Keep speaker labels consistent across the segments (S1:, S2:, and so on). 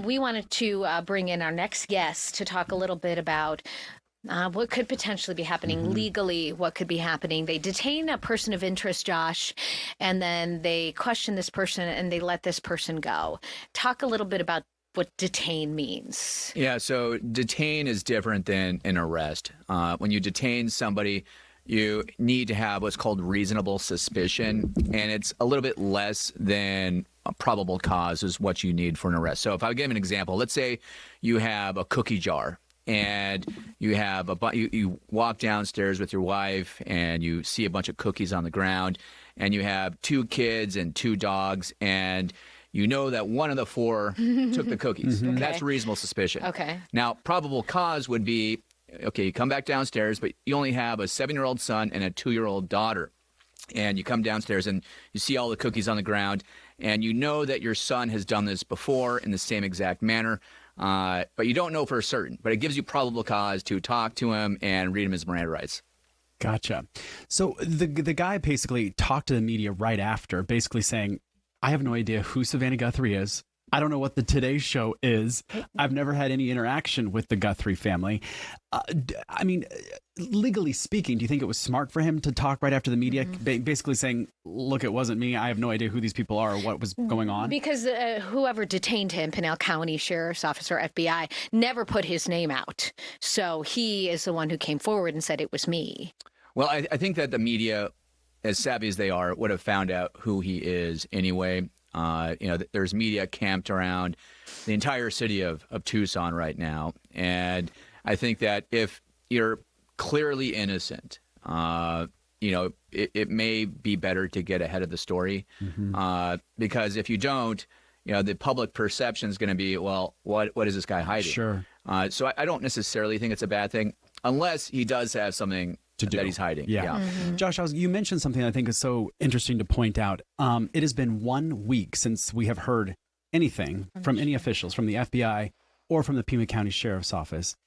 S1: We wanted to bring in our next guest to talk a little bit about what could potentially be happening legally, what could be happening. They detain a person of interest, Josh, and then they question this person and they let this person go. Talk a little bit about what detain means.
S2: Yeah, so detain is different than an arrest. When you detain somebody, you need to have what's called reasonable suspicion, and it's a little bit less than a probable cause is what you need for an arrest. So if I give an example, let's say you have a cookie jar. And you have you walk downstairs with your wife and you see a bunch of cookies on the ground, and you have 2 kids and 2 dogs, and you know that one of the 4 took the cookies. Okay. That's reasonable suspicion.
S1: Okay.
S2: Now, probable cause would be, okay, you come back downstairs, but you only have a 7-year-old son and a 2-year-old daughter. And you come downstairs and you see all the cookies on the ground, and you know that your son has done this before in the same exact manner. But you don't know for certain, but it gives you probable cause to talk to him and read him his Miranda rights.
S3: Gotcha. So the guy basically talked to the media right after, basically saying, I have no idea who Savannah Guthrie is. I don't know what the Today Show is. I've never had any interaction with the Guthrie family. I mean, legally speaking, do you think it was smart for him to talk right after the media, basically saying, look, it wasn't me. I have no idea who these people are or what was going on?
S1: Because whoever detained him, Pinal County Sheriff's Office or FBI, never put his name out. So he is the one who came forward and said it was me.
S2: Well, I think that the media, as savvy as they are, would have found out who he is anyway. There's media camped around the entire city of Tucson right now. And I think that if you're clearly innocent, it may be better to get ahead of the story. Because if you don't, the public perception is going to be, well, what is this guy hiding?
S3: Sure.
S2: So I don't necessarily think it's a bad thing, unless he does have something that he's hiding.
S3: Yeah. Josh, you mentioned something I think is so interesting to point out. It has been 1 week since we have heard anything from any officials, from the FBI or from the Pima County Sheriff's Office.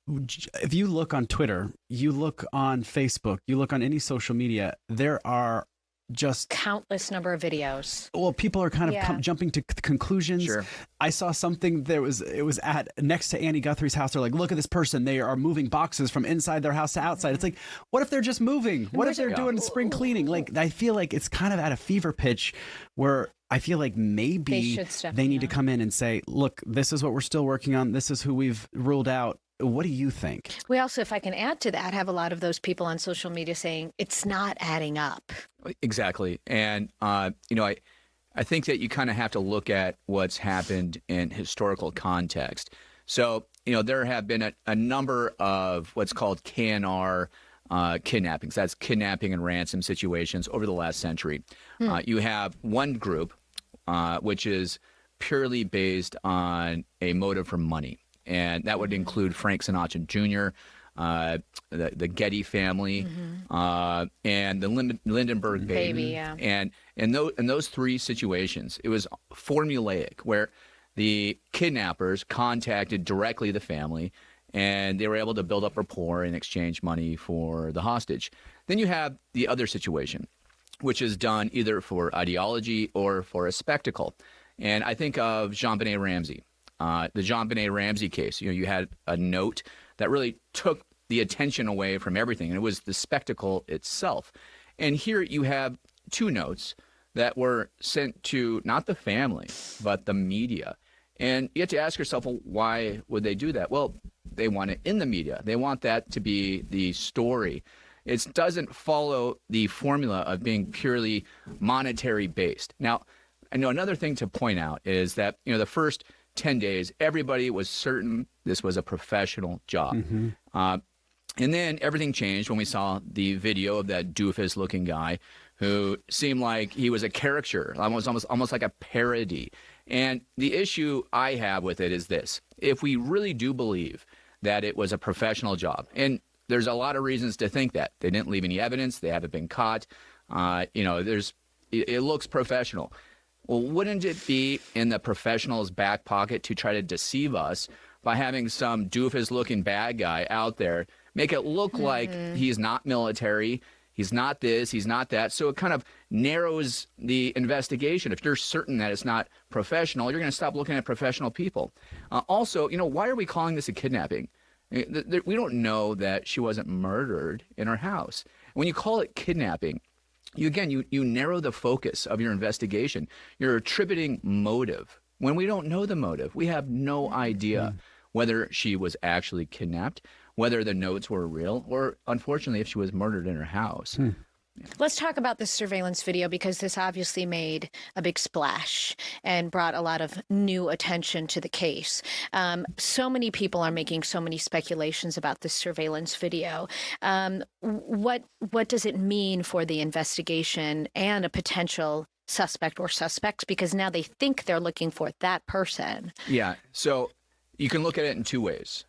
S3: If you look on Twitter, you look on Facebook, you look on any social media, there are just
S1: countless number of videos.
S3: Well, people are kind of jumping to conclusions.
S2: Sure.
S3: I saw something. It was at next to Annie Guthrie's house. They're like, look at this person. They are moving boxes from inside their house to outside. It's like, what if they're just moving? What if they're doing spring cleaning? Like, I feel like it's kind of at a fever pitch where I feel like maybe they need to come in and say, look, this is what we're still working on. This is who we've ruled out. What do you think?
S1: We also, if I can add to that, have a lot of those people on social media saying it's not adding up.
S2: Exactly. And, I think that you kind of have to look at what's happened in historical context. So, there have been a number of what's called KNR kidnappings. That's kidnapping and ransom situations over the last century. You have one group, which is purely based on a motive for money. And that would include Frank Sinatra Jr., the Getty family, and the Lindenberg baby. And in those 3 situations, it was formulaic, where the kidnappers contacted directly the family, and they were able to build up rapport and exchange money for the hostage. Then you have the other situation, which is done either for ideology or for a spectacle. And I think of JonBenet Ramsey. The JonBenet Ramsey case, you had a note that really took the attention away from everything, and it was the spectacle itself. And here you have 2 notes that were sent to not the family, but the media. And you have to ask yourself, well, why would they do that? Well, they want it in the media. They want that to be the story. It doesn't follow the formula of being purely monetary based. Now, I know another thing to point out is that, the first 10 days, everybody was certain this was a professional job. And then everything changed when we saw the video of that doofus-looking guy who seemed like he was a caricature, almost like a parody. And the issue I have with it is this. If we really do believe that it was a professional job, and there's a lot of reasons to think that. They didn't leave any evidence. They haven't been caught. It looks professional. Well, wouldn't it be in the professional's back pocket to try to deceive us by having some doofus-looking bad guy out there, make it look like he's not military, He's not this, he's not that. So it kind of narrows the investigation. If you're certain that it's not professional, you're going to stop looking at professional people. Also, why are we calling this a kidnapping? We don't know that she wasn't murdered in her house. When you call it kidnapping, you narrow the focus of your investigation. You're attributing motive when we don't know the motive. We have no idea whether she was actually kidnapped, whether the notes were real, or unfortunately, if she was murdered in her house.
S1: Let's talk about this surveillance video, because this obviously made a big splash and brought a lot of new attention to the case. So many people are making so many speculations about this surveillance video. What does it mean for the investigation and a potential suspect or suspects? Because now they think they're looking for that person.
S2: Yeah. So you can look at it in two ways.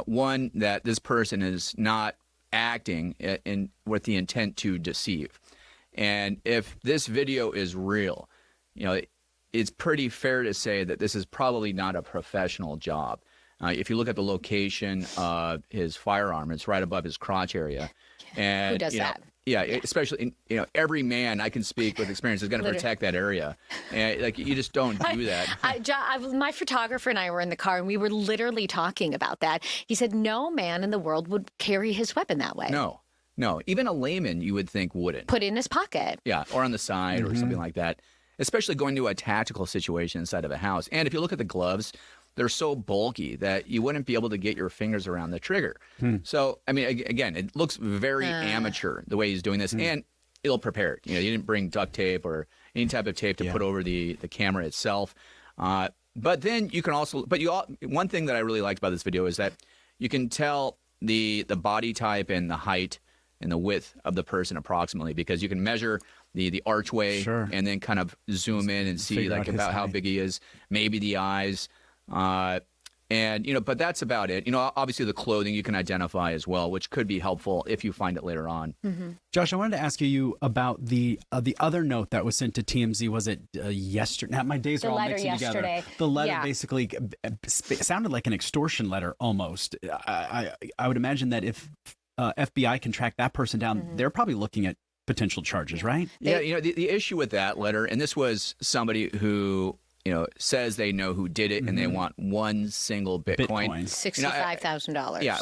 S2: One, that this person is not acting with the intent to deceive. And if this video is real, it's pretty fair to say that this is probably not a professional job. If you look at the location of his firearm, it's right above his crotch area. And
S1: who does that?
S2: Yeah, especially, every man I can speak with experience is going to protect that area. And you just don't do that.
S1: My photographer and I were in the car, and we were literally talking about that. He said no man in the world would carry his weapon that way.
S2: No. Even a layman, you would think, wouldn't.
S1: Put it in his pocket.
S2: Yeah, or on the side or something like that, especially going to a tactical situation inside of a house. And if you look at the gloves, they're so bulky that you wouldn't be able to get your fingers around the trigger. So, I mean, again, it looks very amateur the way he's doing this, and ill-prepared. You didn't bring duct tape or any type of tape to put over the camera itself. But then you can also, one thing that I really liked about this video is that you can tell the body type and the height and the width of the person approximately, because you can measure the archway and then kind of zoom in and see about how big he is, maybe the eyes. But that's about it. Obviously the clothing you can identify as well, which could be helpful if you find it later on.
S3: Josh, I wanted to ask you about the other note that was sent to TMZ. Was it yesterday? Now, my days are all mixing together. The letter basically sounded like an extortion letter almost. I would imagine that if FBI can track that person down, they're probably looking at potential charges, right?
S2: Yeah, the issue with that letter, and this was somebody who says they know who did it, and they want one single Bitcoin.
S1: $65,000.
S2: Yeah,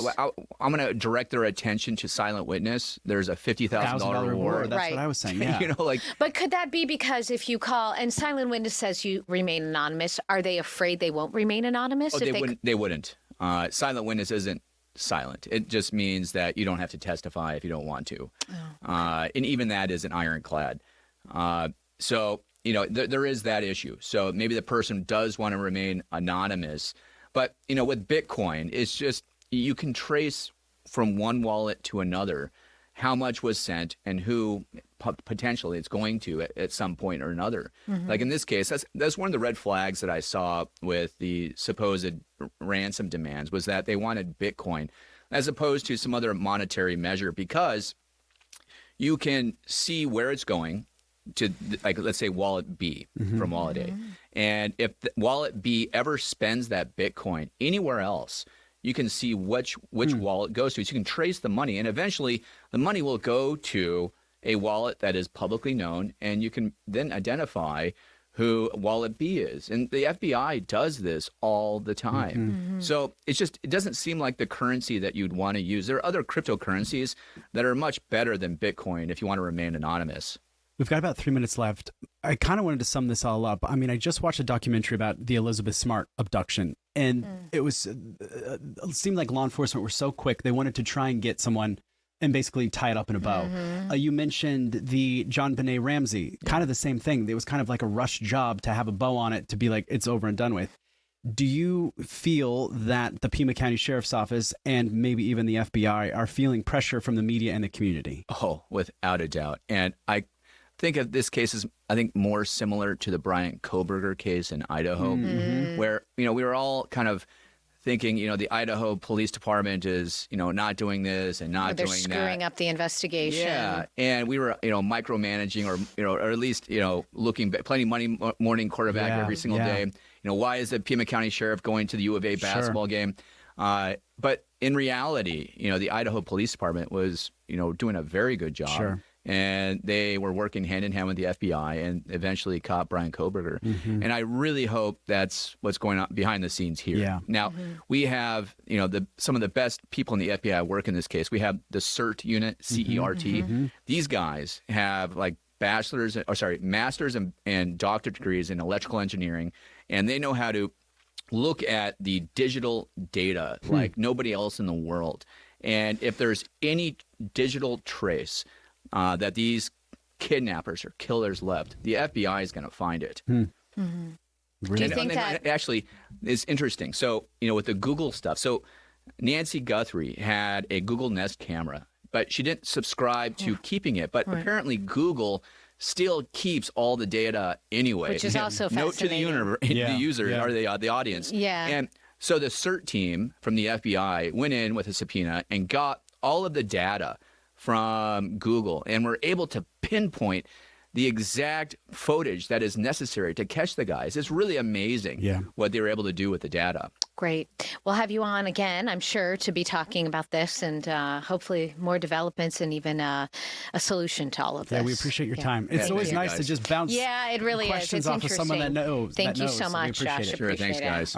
S2: I'm going to direct their attention to Silent Witness. There's a $50,000 reward.
S3: That's what I was saying. Yeah.
S1: But could that be because if you call and Silent Witness says you remain anonymous, are they afraid they won't remain anonymous?
S2: They wouldn't. Silent Witness isn't silent. It just means that you don't have to testify if you don't want to. And even that isn't ironclad. So there is that issue. So maybe the person does want to remain anonymous. But, with Bitcoin, it's just you can trace from one wallet to another how much was sent and who potentially it's going to at some point or another. Like in this case, that's one of the red flags that I saw with the supposed ransom demands, was that they wanted Bitcoin as opposed to some other monetary measure, because you can see where it's going to, let's say wallet B from wallet A. And if wallet B ever spends that Bitcoin anywhere else, you can see which wallet goes to. So you can trace the money, and eventually the money will go to a wallet that is publicly known, and you can then identify who wallet B is. And the FBI does this all the time. So it doesn't seem like the currency that you'd want to use. There are other cryptocurrencies that are much better than Bitcoin if you want to remain anonymous.
S3: We've got about 3 minutes left. I kind of wanted to sum this all up. I mean, I just watched a documentary about the Elizabeth Smart abduction, and it seemed like law enforcement were so quick. They wanted to try and get someone and basically tie it up in a bow. You mentioned the John Benet Ramsey, kind of the same thing. It was kind of like a rush job to have a bow on it, to be like, it's over and done with. Do you feel that the Pima County Sheriff's Office and maybe even the FBI are feeling pressure from the media and the community?
S2: Oh, without a doubt. And I think of this case as, I think, more similar to the Bryant Kohberger case in Idaho, where, we were all kind of thinking, the Idaho Police Department is, not doing this and not doing that.
S1: They're screwing up the investigation.
S2: Yeah, and we were, micromanaging or at least, playing morning quarterback every single day. Why is the Pima County Sheriff going to the U of A basketball game? But in reality, the Idaho Police Department was, doing a very good job. and they were working hand in hand with the FBI and eventually caught Brian Kohberger. And I really hope that's what's going on behind the scenes here.
S3: Yeah.
S2: Now, we have, some of the best people in the FBI work in this case. We have the CERT unit, CERT. These guys have like masters and doctorate degrees in electrical engineering, and they know how to look at the digital data like nobody else in the world. And if there's any digital trace that these kidnappers or killers left, the FBI is going to find it.
S1: Do you think that
S2: actually is interesting? So, with the Google stuff. So, Nancy Guthrie had a Google Nest camera, but she didn't subscribe to keeping it. But apparently, Google still keeps all the data anyway.
S1: Which is also
S2: Note to the user or the audience.
S1: Yeah.
S2: And so the CERT team from the FBI went in with a subpoena and got all of the data from Google and were able to pinpoint the exact footage that is necessary to catch the guys. It's really amazing what they were able to do with the data.
S1: Great. We'll have you on again, I'm sure, to be talking about this and hopefully more developments and even a solution to all of this.
S3: Yeah, we appreciate your time. It's always nice to just bounce
S1: it really
S3: questions
S1: is. It's
S3: off of someone that knows.
S1: Thank you
S3: knows.
S1: so
S3: We
S1: much,
S3: appreciate
S1: Josh.
S3: it.
S2: Sure, thanks,
S1: Appreciate it.
S2: guys.